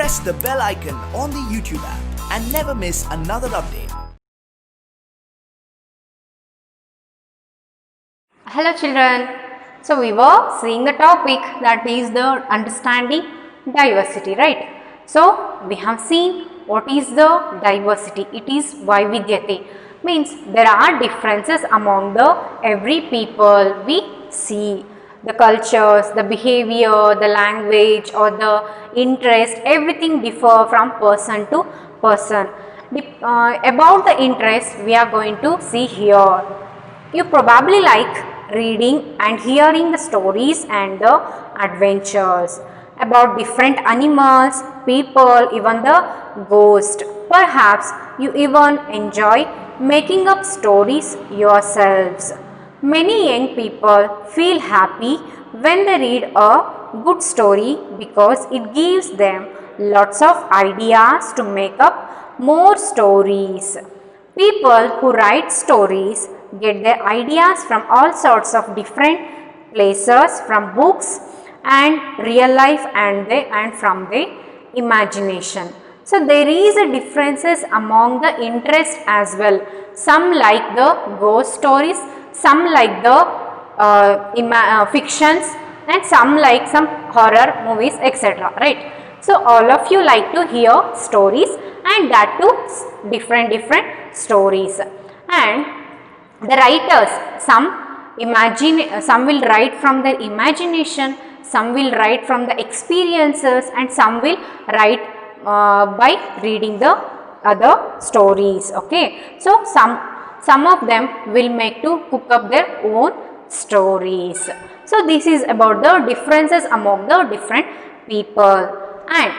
press the bell icon on the YouTube app and never miss another update. Hello children, so we were seeing the topic that is the understanding diversity, right? So we have seen what is the diversity. It is Vaividyate, means there are differences among the every people we see. The cultures, the behavior, the language or the interest, everything differ from person to person. About the interest we are going to see here. You probably like reading and hearing the stories and the adventures about different animals, people, even the ghost. Perhaps you even enjoy making up stories yourselves. Many young people feel happy when they read a good story because it gives them lots of ideas to make up more stories. People who write stories get their ideas from all sorts of different places, from books and real life and from the imagination. So there is a differences among the interest as well. Some like the ghost stories, some like the fictions, and some like some horror movies, etc. Right? So all of you like to hear stories, and that too different stories. And the writers, some will write from their imagination, some will write from the experiences, and some will write by reading the other stories. Okay, so some of them will make to cook up their own stories. So this is about the differences among the different people. And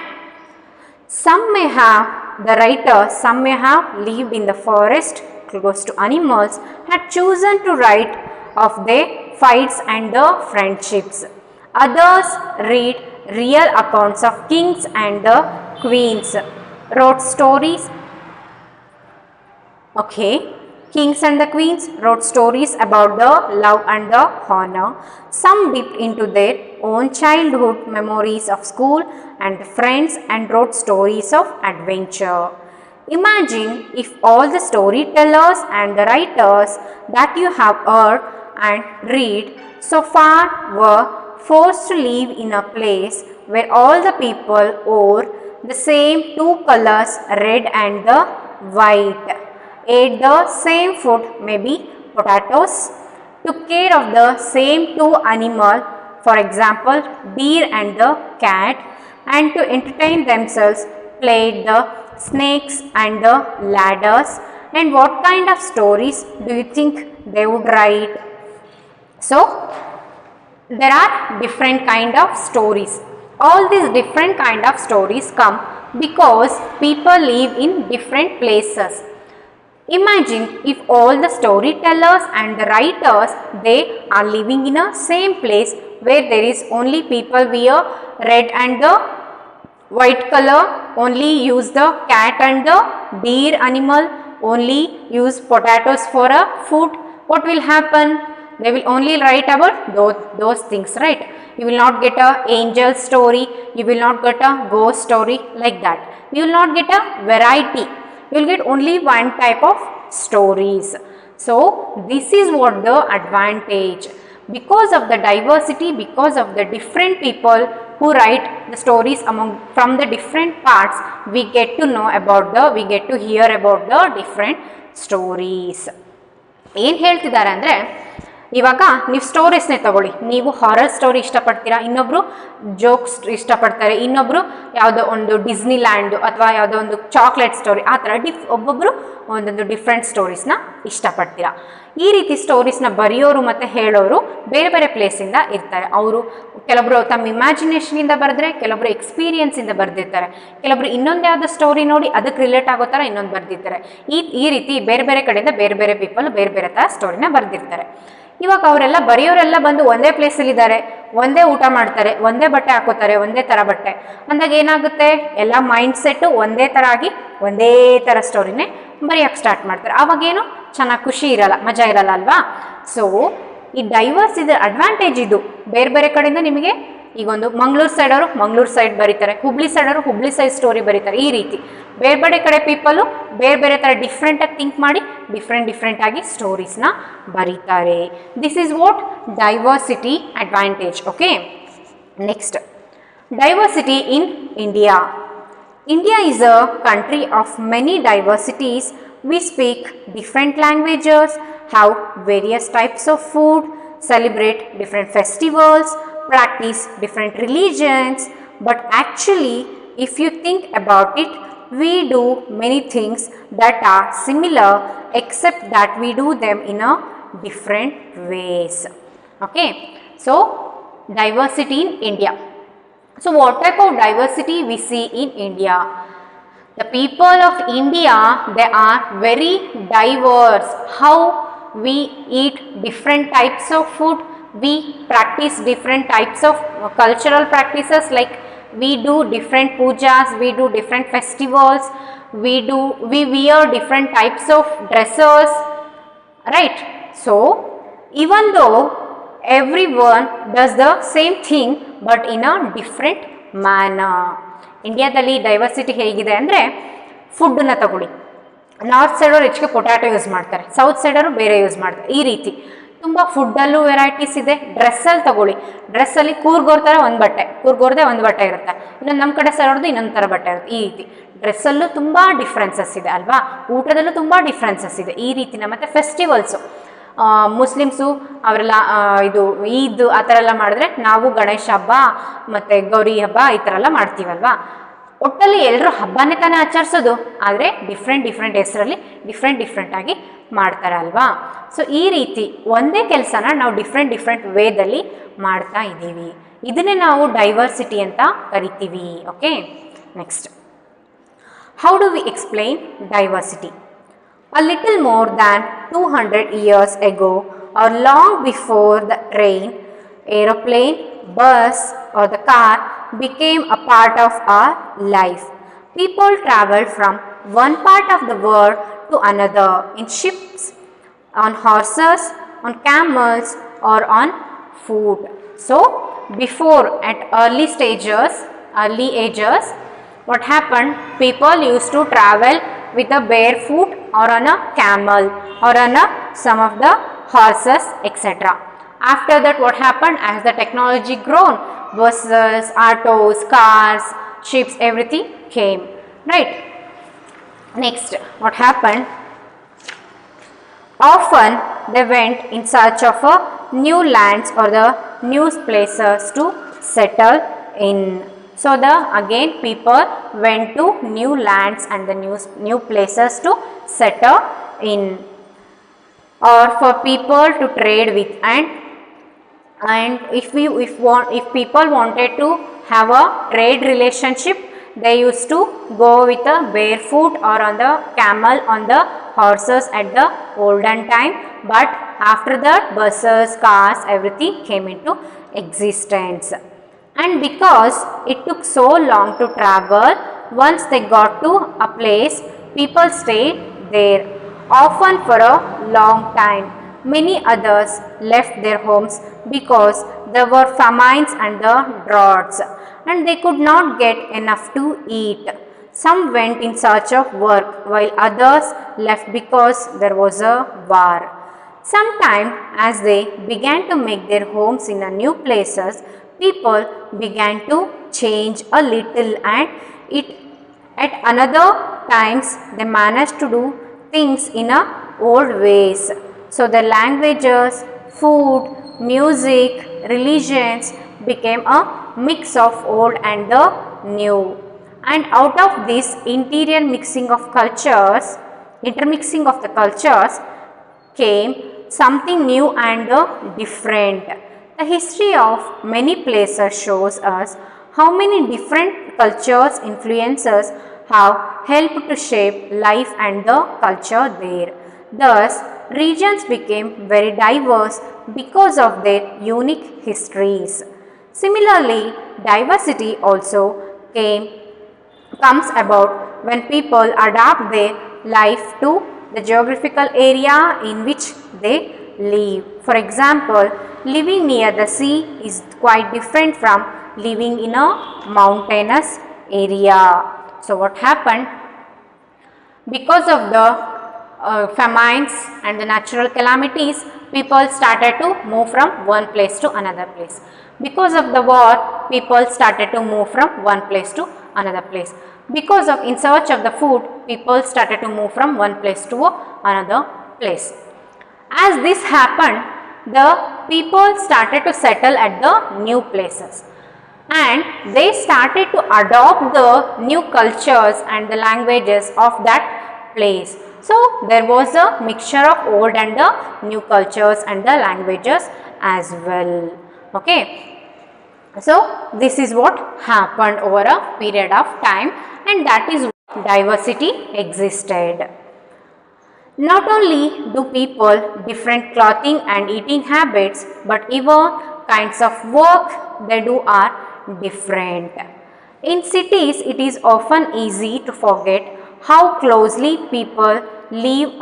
some may have, the writers, some may have lived in the forest close to animals, had chosen to write of their fights and the friendships. Others read real accounts of kings and the queens, wrote stories. Okay, kings and the queens wrote stories about the love and the honor. Some dipped into their own childhood memories of school and friends and wrote stories of adventure. Imagine if all the storytellers and the writers that you have heard and read so far were forced to live in a place where all the people wore the same two colors, red and the white, ate the same food, maybe potatoes, took care of the same two animals, for example deer and the cat, and to entertain themselves played the snakes and the ladders. And what kind of stories do you think they would write? So there are different kind of stories. All these different kind of stories come because people live in different places. Imagine if all the storytellers and the writers, they are living in a same place where there is only people wear red and the white color, only use the cat and the deer animal, only use potatoes for a food. What will happen? They will only write about those things, right? You will not get a angel story, you will not get a ghost story like that. You will not get a variety. You will get only one type of stories. So this is what the advantage. Because of the diversity, because of the different people who write the stories from the different parts, we get to know about we get to hear about the different stories. ಏನು ಹೇಳ್ತಿದ್ದಾರೆ ಅಂದರೆ, ಇವಾಗ ನೀವು ಸ್ಟೋರೀಸ್ನೇ ತಗೊಳ್ಳಿ. ನೀವು horror story ಇಷ್ಟಪಡ್ತೀರಾ, ಇನ್ನೊಬ್ರು jokes ಇಷ್ಟಪಡ್ತಾರೆ, ಇನ್ನೊಬ್ರು ಯಾವುದೋ ಒಂದು ಡಿಸ್ನಿ ಲ್ಯಾಂಡ್ ಅಥವಾ ಯಾವುದೋ ಒಂದು ಚಾಕ್ಲೇಟ್ ಸ್ಟೋರಿ, ಆ ಥರ ಒಬ್ಬೊಬ್ಬರು ಒಂದೊಂದು ಡಿಫ್ರೆಂಟ್ ಸ್ಟೋರೀಸ್ನ ಇಷ್ಟಪಡ್ತೀರಾ. ಈ ರೀತಿ ಸ್ಟೋರೀಸ್ನ ಬರೆಯೋರು ಮತ್ತು ಹೇಳೋರು ಬೇರೆ ಬೇರೆ ಪ್ಲೇಸಿಂದ ಇರ್ತಾರೆ. ಅವರು ಕೆಲವೊಬ್ರು ತಮ್ಮ ಇಮ್ಯಾಜಿನೇಷನಿಂದ ಬರೆದ್ರೆ, ಕೆಲವೊಬ್ರು ಎಕ್ಸ್ಪೀರಿಯನ್ಸಿಂದ ಬರೆದಿರ್ತಾರೆ, ಕೆಲವೊಬ್ರು ಇನ್ನೊಂದು ಯಾವುದೋ ಸ್ಟೋರಿ ನೋಡಿ ಅದಕ್ಕೆ ರಿಲೇಟ್ ಆಗೋ ಥರ ಇನ್ನೊಂದು ಬರೆದಿರ್ತಾರೆ. ಈ ರೀತಿ ಬೇರೆ ಬೇರೆ ಕಡೆಯಿಂದ ಬೇರೆ ಬೇರೆ ಪೀಪಲ್ ಬೇರೆ ಬೇರೆ ಥರ ಸ್ಟೋರಿನ ಬರೆದಿರ್ತಾರೆ. ಇವಾಗ ಅವರೆಲ್ಲ ಬರೆಯೋರೆಲ್ಲ ಬಂದು ಒಂದೇ ಪ್ಲೇಸಲ್ಲಿದ್ದಾರೆ, ಒಂದೇ ಊಟ ಮಾಡ್ತಾರೆ, ಒಂದೇ ಬಟ್ಟೆ ಹಾಕೋತಾರೆ, ಒಂದೇ ಥರ ಬಟ್ಟೆ ಅಂದಾಗ ಏನಾಗುತ್ತೆ, ಎಲ್ಲ ಮೈಂಡ್ ಸೆಟ್ಟು ಒಂದೇ ಥರ ಆಗಿ ಒಂದೇ ಥರ ಸ್ಟೋರಿನೇ ಬರೆಯೋಕ್ಕೆ ಸ್ಟಾರ್ಟ್ ಮಾಡ್ತಾರೆ. ಆವಾಗೇನು ಚೆನ್ನಾಗಿ ಖುಷಿ ಇರಲ್ಲ, ಮಜಾ ಇರಲ್ಲ ಅಲ್ವಾ? ಸೊ ಈ ಡೈವರ್ಸ್ ಇದರ ಅಡ್ವಾಂಟೇಜ್ ಇದು. ಬೇರೆ ಬೇರೆ ಕಡೆಯಿಂದ ನಿಮಗೆ ಈಗೊಂದು ಮಂಗಳೂರು ಸೈಡವರು ಮಂಗಳೂರು ಸೈಡ್ ಬರೀತಾರೆ, ಹುಬ್ಳಿ ಸೈಡವರು ಹುಬ್ಳಿ ಸೈಡ್ ಸ್ಟೋರಿ ಬರೀತಾರೆ. ಈ ರೀತಿ ಬೇರೆ ಬೇರೆ ಕಡೆ ಪೀಪಲು ಬೇರೆ ಬೇರೆ ಥರ ಡಿಫ್ರೆಂಟಾಗಿ ಥಿಂಕ್ ಮಾಡಿ ಡಿಫ್ರೆಂಟಾಗಿ ಸ್ಟೋರೀಸ್ನ ಬರೀತಾರೆ. This is what diversity advantage. Okay, next diversity in India. India is a country of many diversities. We speak different languages, have various types of food, celebrate different festivals, practice different religions. But actually, if you think about it, we do many things that are similar, except that we do them in a different ways. Okay, so diversity in India. So what type of diversity we see in India? The people of India, they are very diverse. How we eat different types of food, we practice different types of cultural practices, like we do different pujas, we do different festivals, we wear different types of dresses, right? So even though everyone does the same thing but in a different manner. ಇಂಡಿಯಾದಲ್ಲಿ diversity ಹೇಗಿದೆ ಅಂದರೆ, ಫುಡ್ಡನ್ನ ತಗೊಳ್ಳಿ, north ಸೈಡವ್ರು ಹೆಚ್ಚಿಗೆ potato use ಮಾಡ್ತಾರೆ, south ಸೈಡವರು ಬೇರೆ use ಮಾಡ್ತಾರೆ. ಈ ರೀತಿ ತುಂಬ ಫುಡ್ಡಲ್ಲೂ ವೆರೈಟೀಸ್ ಇದೆ. ಡ್ರೆಸ್ಸಲ್ಲಿ ತಗೊಳ್ಳಿ, ಡ್ರೆಸ್ಸಲ್ಲಿ ಕೂರ್ಗೋರ್ ಥರ ಒಂದು ಬಟ್ಟೆ, ಕೂರ್ಗೋರ್ದೇ ಒಂದು ಬಟ್ಟೆ ಇರುತ್ತೆ, ಇನ್ನೊಂದು ನಮ್ಮ ಕಡೆ ಸೈಡವ್ರದ್ದು ಇನ್ನೊಂದು ಥರ ಬಟ್ಟೆ ಇರುತ್ತೆ. ಈ ರೀತಿ ಡ್ರೆಸ್ಸಲ್ಲೂ ತುಂಬ ಡಿಫ್ರೆನ್ಸಸ್ ಇದೆ ಅಲ್ವಾ, ಊಟದಲ್ಲೂ ತುಂಬ ಡಿಫ್ರೆನ್ಸಸ್ ಇದೆ. ಈ ರೀತಿನ ಮತ್ತು ಫೆಸ್ಟಿವಲ್ಸು, ಮುಸ್ಲಿಮ್ಸು ಅವರೆಲ್ಲ ಇದು ಈದ್ ಆ ಥರ ಎಲ್ಲ ಮಾಡಿದ್ರೆ, ನಾವು ಗಣೇಶ ಹಬ್ಬ ಮತ್ತು ಗೌರಿ ಹಬ್ಬ ಈ ಥರ ಎಲ್ಲ ಮಾಡ್ತೀವಲ್ವಾ. ಒಟ್ಟಲ್ಲಿ ಎಲ್ಲರೂ ಹಬ್ಬನೇ ತಾನೇ ಆಚರಿಸೋದು, ಆದರೆ ಡಿಫ್ರೆಂಟ್ ಹೆಸರಲ್ಲಿ ಡಿಫ್ರೆಂಟಾಗಿ ಮಾಡ್ತಾರೆ ಅಲ್ವಾ. ಸೊ ಈ ರೀತಿ ಒಂದೇ ಕೆಲಸನ ನಾವು ಡಿಫ್ರೆಂಟ್ ವೇದಲ್ಲಿ ಮಾಡ್ತಾ ಇದ್ದೀವಿ. ಇದನ್ನೇ ನಾವು ಡೈವರ್ಸಿಟಿ ಅಂತ ಕರಿತೀವಿ. Okay, next, how do we explain diversity? A little more than 200 years ago, or long before the train, aeroplane, bus or the car became a part of our life, people traveled from one part of the world to another in ships, on horses, on camels or on foot. So before, at early ages, what happened? People used to travel with a barefoot or on a camel or on some of the horses, etc. After that, what happened? As the technology grown, buses, autos, cars, ships, everything came, right? Next, what happened? Often they went in search of a new lands or the new places to settle in. So again people went to new lands and the new places to settle in, or for people to trade with. And if people wanted to have a trade relationship, they used to go with a barefoot or on the camel, on the horses at the olden time. But after that, buses, cars, everything came into existence. And because it took so long to travel, once they got to a place, people stayed there, often for a long time. Many others left their homes because there were famines and the droughts, and they could not get enough to eat. Some went in search of work, while others left because there was a war. Sometime, as they began to make their homes in a new places, people began to change a little, and at another times they managed to do things in a old ways. So the languages, food, music, religions became a mix of old and the new. And out of this intermixing of the cultures came something new and different. The history of many places shows us how many different cultures influences have helped to shape life and the culture there. Thus, regions became very diverse because of their unique histories. Similarly, diversity also comes about when people adapt their life to the geographical area in which they live. For example, living near the sea is quite different from living in a mountainous area. So what happened? Because of the famines and the natural calamities, people started to move from one place to another place. Because of the war, people started to move from one place to another place. Because of in search of the food, people started to move from one place to another place. As this happened, the people started to settle at the new places, and they started to adopt the new cultures and the languages of that place. So there was a mixture of old and the new cultures and the languages as well. Okay, so this is what happened over a period of time, and that is why diversity existed. Not only do people different clothing and eating habits, but even kinds of work they do are different. In cities, it is often easy to forget how closely people lives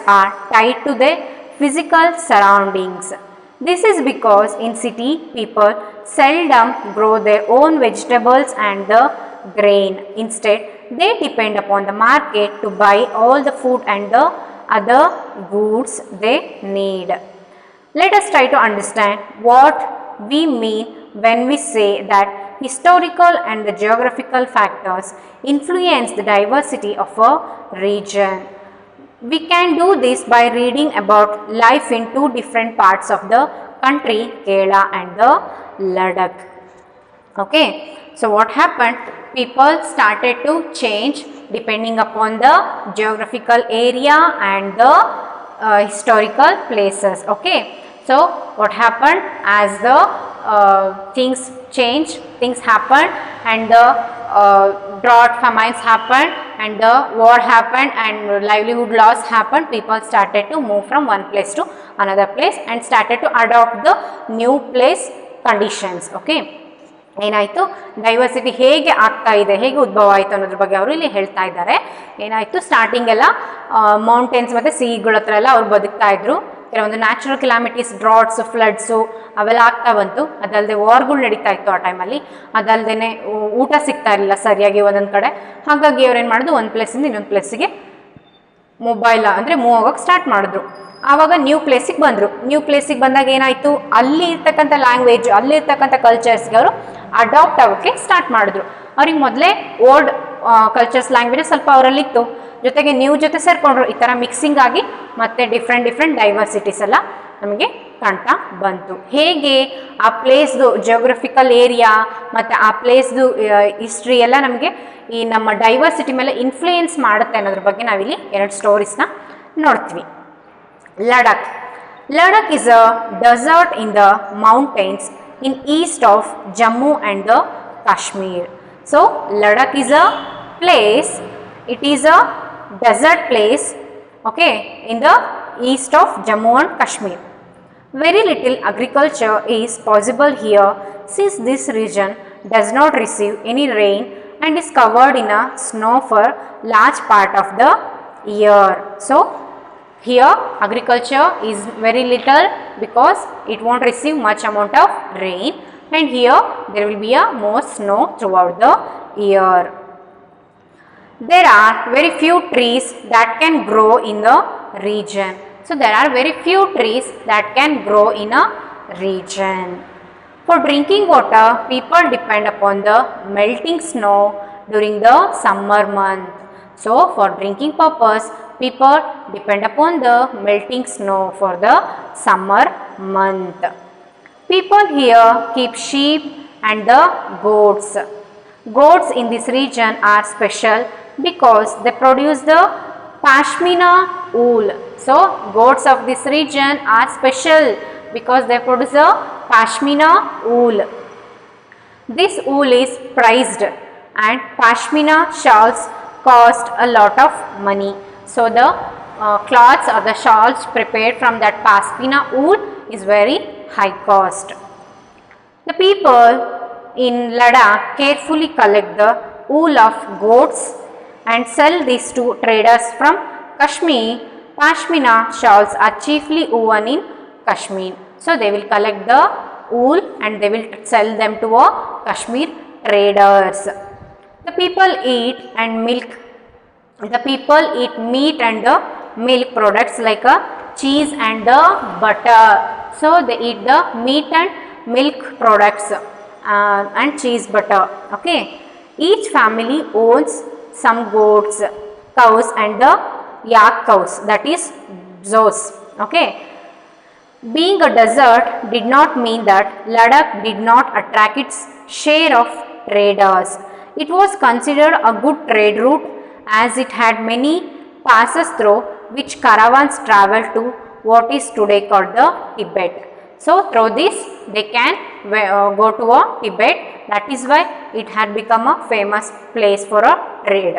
are tied to their physical surroundings. This is because in city people seldom grow their own vegetables and the grain. Instead, they depend upon the market to buy all the food and the other goods they need. Let us try to understand what we mean when we say that historical and the geographical factors influence the diversity of a region. We can do this by reading about life in two different parts of the country, Kerala and the Ladakh. Okay, so what happened? People started to change depending upon the geographical area and the historical places. Okay, so what happened as the things changed, things happened, and the drought, famines happened, and the war happened, and livelihood loss happened. People started to move from one place to another place and started to adopt the new place conditions. Okay, ಏನಾಯಿತು, diversity ಹೇಗೆ ಆಗ್ತಾ ಇದೆ, ಹೇಗೆ ಉದ್ಭವ ಆಯಿತು ಅನ್ನೋದ್ರ ಬಗ್ಗೆ ಅವರು ಇಲ್ಲಿ ಹೇಳ್ತಾ ಇದ್ದಾರೆ. ಏನಾಯಿತು, ಸ್ಟಾರ್ಟಿಂಗ್ ಎಲ್ಲ ಮೌಂಟೇನ್ಸ್ ಮತ್ತು ಸೀಗಳ ಹತ್ರ ಎಲ್ಲ ಅವ್ರು ಬದುಕ್ತಾ ಇದ್ರು. ಕೆಲವೊಂದು ನ್ಯಾಚುರಲ್ ಕ್ಲಾಮಿಟೀಸ್, ಡ್ರಾಟ್ಸು, ಫ್ಲಡ್ಸು ಅವೆಲ್ಲ ಆಗ್ತಾ ಬಂತು. ಅದಲ್ಲದೆ ವಾರ್ಗಳು ನಡೀತಾ ಇತ್ತು ಆ ಟೈಮಲ್ಲಿ. ಅದಲ್ಲದೆ ಊಟ ಸಿಗ್ತಾ ಇರಲಿಲ್ಲ ಸರಿಯಾಗಿ ಒಂದೊಂದು ಕಡೆ. ಹಾಗಾಗಿ ಅವ್ರೇನು ಮಾಡಿದ್ರು, ಒಂದು ಪ್ಲೇಸಿಂದ ಇನ್ನೊಂದು ಪ್ಲೇಸಿಗೆ ಮೂವ್ ಆಗೋಕ್ಕೆ ಸ್ಟಾರ್ಟ್ ಮಾಡಿದ್ರು. ಆವಾಗ ನ್ಯೂ ಪ್ಲೇಸಿಗೆ ಬಂದರು. ನ್ಯೂ ಪ್ಲೇಸಿಗೆ ಬಂದಾಗ ಏನಾಯಿತು, ಅಲ್ಲಿ ಇರ್ತಕ್ಕಂಥ ಲ್ಯಾಂಗ್ವೇಜ್, ಅಲ್ಲಿ ಇರ್ತಕ್ಕಂಥ ಕಲ್ಚರ್ಸ್ಗೆ ಅವರು ಅಡಾಪ್ಟ್ ಆಗೋಕ್ಕೆ ಸ್ಟಾರ್ಟ್ ಮಾಡಿದ್ರು. ಅವ್ರಿಗೆ ಮೊದಲೇ ಓಲ್ಡ್ ಕಲ್ಚರ್ಸ್ ಲ್ಯಾಂಗ್ವೇಜ್ ಸ್ವಲ್ಪ ಅವರಲ್ಲಿತ್ತು, ಜೊತೆಗೆ ನ್ಯೂ ಜೊತೆ ಸೇರಿಕೊಂಡ್ರು. ಈ ಥರ ಮಿಕ್ಸಿಂಗ್ ಆಗಿ ಮತ್ತೆ ಡಿಫ್ರೆಂಟ್ ಡೈವರ್ಸಿಟೀಸ್ ಎಲ್ಲ ನಮಗೆ ಕಾಣ್ತಾ ಬಂತು. ಹೇಗೆ ಆ ಪ್ಲೇಸ್ದು ಜಿಯೋಗ್ರಫಿಕಲ್ ಏರಿಯಾ ಮತ್ತು ಆ ಪ್ಲೇಸ್ದು ಹಿಸ್ಟ್ರಿ ಎಲ್ಲ ನಮಗೆ ಈ ನಮ್ಮ ಡೈವರ್ಸಿಟಿ ಮೇಲೆ ಇನ್ಫ್ಲೂಯೆನ್ಸ್ ಮಾಡುತ್ತೆ ಅನ್ನೋದ್ರ ಬಗ್ಗೆ ನಾವಿಲ್ಲಿ ಎರಡು ಸ್ಟೋರೀಸ್ನ ನೋಡ್ತೀವಿ. Ladakh. Ladakh is a desert in the mountains in east of Jammu and the Kashmir. So Ladakh is a place, it is a desert place, okay, in the east of Jammu and Kashmir. Very little agriculture is possible here since this region does not receive any rain and is covered in a snow for large part of the year. So here agriculture is very little because it won't receive much amount of rain, and here there will be a more snow throughout the year. There are very few trees that can grow in the region. So there are very few trees that can grow in a region. For drinking water, people depend upon the melting snow during the summer month. So for drinking purpose, people depend upon the melting snow for the summer month. People here keep sheep and the goats. Goats in this region are special because they produce the pashmina wool. So goats of this region are special because they produce the pashmina wool. This wool is prized and pashmina shawls cost a lot of money. So the cloths or the shawls prepared from that pashmina wool is very high cost. The people in Ladakh carefully collect the wool of goats and sell these to traders from Kashmir. Pashmina shawls are chiefly woven in Kashmir. So they will collect the wool and they will sell them to a Kashmir traders. The people eat and milk. The people eat meat and the milk products like a cheese and the butter. So they eat the meat and milk products and cheese butter. Okay. Each family owns some goats, cows and the yak cows, that is zoos. Okay. Being a desert did not mean that Ladakh did not attract its share of traders. It was considered a good trade route as it had many passes through which caravans traveled to what is today called the Tibet. So through this they can go to a Tibet. That is why it had become a famous place for a trade.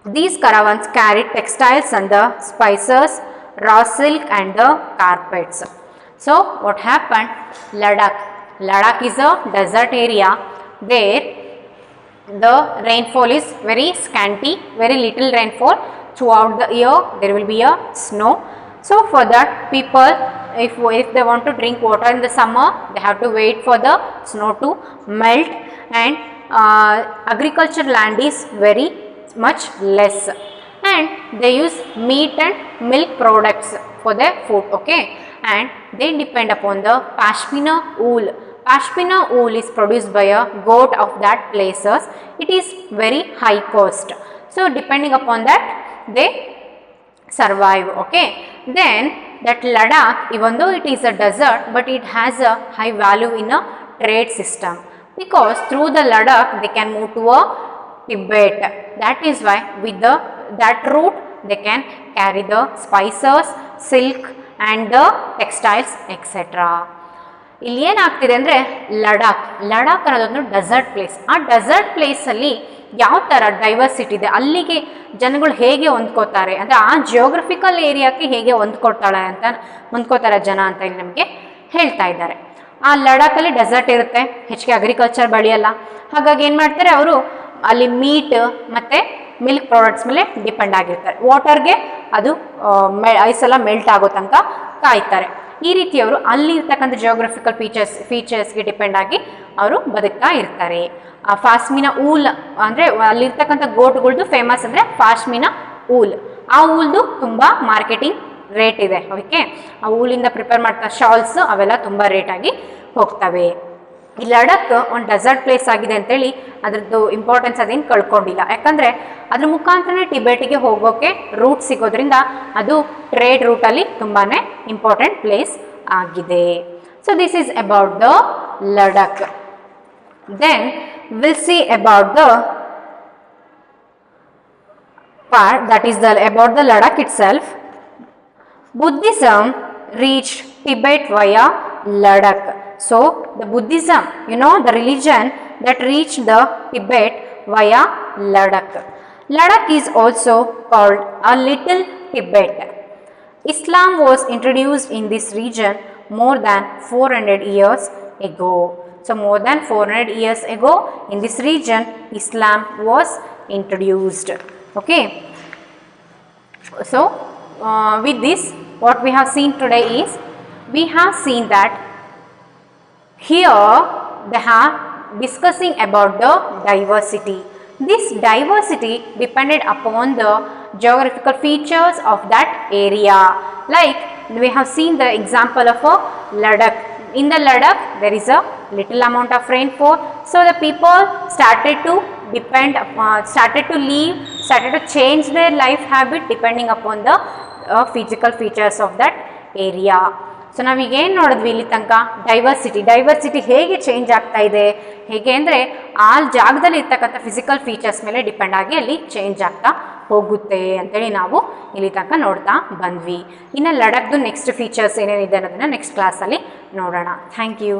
These caravans carried textiles and the spices, raw silk and the carpets. So what happened? Ladakh is a desert area. There the rainfall is very scanty, very little rainfall. Throughout the year there will be a snow. So for that people, if they want to drink water in the summer, they have to wait for the snow to melt, and agriculture land is very much less, and they use meat and milk products for their food. Okay, and they depend upon the Pashmina wool. Pashmina wool is produced by a goat of that places. It is very high cost. So depending upon that they survive. Okay, then that Ladakh, even though it is a desert, but it has a high value in a trade system, because through the Ladakh they can move to a Tibet. That is why with that route they can carry the spices, silk and the textiles etc. ಇಲ್ಲಿ ಏನಾಗ್ತಿದೆ ಅಂದರೆ ಲಡಾಖ್ ಅನ್ನೋದೊಂದು dessert place. ಆ dessert ಪ್ಲೇಸಲ್ಲಿ ಯಾವ ಥರ diversity ಇದೆ, ಅಲ್ಲಿಗೆ ಜನಗಳು ಹೇಗೆ ಹೊಂದ್ಕೋತಾರೆ, ಅಂದರೆ ಆ ಜಿಯೋಗ್ರಫಿಕಲ್ ಏರಿಯಾಕ್ಕೆ ಹೇಗೆ ಹೊಂದ್ಕೋತಾರೆ ಜನ ಅಂತ ಇಲ್ಲಿ ನಮಗೆ ಹೇಳ್ತಾ ಇದ್ದಾರೆ. ಆ ಲಡಾಖಲ್ಲಿ ಡೆಸರ್ಟ್ ಇರುತ್ತೆ, ಹೆಚ್ಚಿಗೆ ಅಗ್ರಿಕಲ್ಚರ್ ಬೆಳೆಯಲ್ಲ. ಹಾಗಾಗಿ ಏನು ಮಾಡ್ತಾರೆ ಅವರು ಅಲ್ಲಿ ಮೀಟ್ ಮತ್ತು ಮಿಲ್ಕ್ ಪ್ರಾಡಕ್ಟ್ಸ್ ಮೇಲೆ ಡಿಪೆಂಡ್ ಆಗಿರ್ತಾರೆ. ವಾಟರ್ಗೆ ಅದು ಐಸೆಲ್ಲ ಮೆಲ್ಟ್ ಆಗೋ ತನಕ ಕಾಯ್ತಾರೆ. ಈ ರೀತಿ ಅವರು ಅಲ್ಲಿ ಇರ್ತಕ್ಕಂಥ ಜಿಯೋಗ್ರಫಿಕಲ್ ಫೀಚರ್ಸ್ಗೆ ಡಿಪೆಂಡ್ ಆಗಿ ಅವರು ಬದುಕ್ತಾ ಇರ್ತಾರೆ. ಆ ಪಾಶ್ಮಿನಾ ಊಲ್ ಅಂದರೆ ಅಲ್ಲಿರ್ತಕ್ಕಂಥ ಗೋಟ್ಗಳ್ದು ಫೇಮಸ್ ಅಂದರೆ ಪಾಶ್ಮಿನಾ ಊಲ್. ಆ ಊಲ್ದು ತುಂಬ ಮಾರ್ಕೆಟಿಂಗ್ ರೇಟ್ ಇದೆ. ಓಕೆ, ಆ ಊಲಿಂದ ಪ್ರಿಪೇರ್ ಮಾಡ್ತಾ ಶಾಲ್ಸ್ ಅವೆಲ್ಲ ತುಂಬ ರೇಟಾಗಿ ಹೋಗ್ತವೆ. ಈ ಲಡಾಖ್ ಒಂದು ಡೆಸರ್ಟ್ ಪ್ಲೇಸ್ ಆಗಿದೆ ಅಂತೇಳಿ ಅದ್ರದ್ದು ಇಂಪಾರ್ಟೆನ್ಸ್ ಅದೇನು ಕಳ್ಕೊಂಡಿಲ್ಲ. ಯಾಕಂದರೆ ಅದ್ರ ಮುಖಾಂತರನೇ ಟಿಬೆಟಿಗೆ ಹೋಗೋಕ್ಕೆ ರೂಟ್ ಸಿಗೋದ್ರಿಂದ ಅದು ಟ್ರೇಡ್ ರೂಟಲ್ಲಿ ತುಂಬಾ ಇಂಪಾರ್ಟೆಂಟ್ ಪ್ಲೇಸ್ ಆಗಿದೆ. So this is about the Ladakh. Then will see about the part that is about the Ladakh itself. Buddhism reached Tibet via Ladakh. So the Buddhism, the religion that reached the Tibet via Ladakh. Ladakh is also called a little Tibet. Islam was introduced in this region more than 400 years ago. So more than 400 years ago in this region Islam was introduced. Okay. So with this what we have seen today is, we have seen that here they are discussing about the diversity. This diversity depended upon the geographical features of that area. Like we have seen the example of a Ladakh. In the Ladakh there is a little amount of rainfall, so the people started to change their life habit depending upon the physical features of that area. So ನಾವೀಗ ಏನು ನೋಡಿದ್ವಿ ಇಲ್ಲಿ ತನಕ, diversity ಹೇಗೆ change ಆಗ್ತಾ ಇದೆ, ಹೇಗೆ ಅಂದರೆ ಆ ಜಾಗದಲ್ಲಿ ಇರ್ತಕ್ಕಂಥ ಫಿಸಿಕಲ್ ಫೀಚರ್ಸ್ ಮೇಲೆ ಡಿಪೆಂಡ್ ಆಗಿ ಅಲ್ಲಿ ಚೇಂಜ್ ಆಗ್ತಾ ಹೋಗುತ್ತೆ ಅಂತೇಳಿ ನಾವು ಇಲ್ಲಿ ತನಕ ನೋಡ್ತಾ ಬಂದ್ವಿ. ಇನ್ನು ಲಡಾಖ್ದು ನೆಕ್ಸ್ಟ್ ಫೀಚರ್ಸ್ ಏನೇನಿದೆ ಅನ್ನೋದನ್ನು ನೆಕ್ಸ್ಟ್ ಕ್ಲಾಸಲ್ಲಿ ನೋಡೋಣ. Thank you.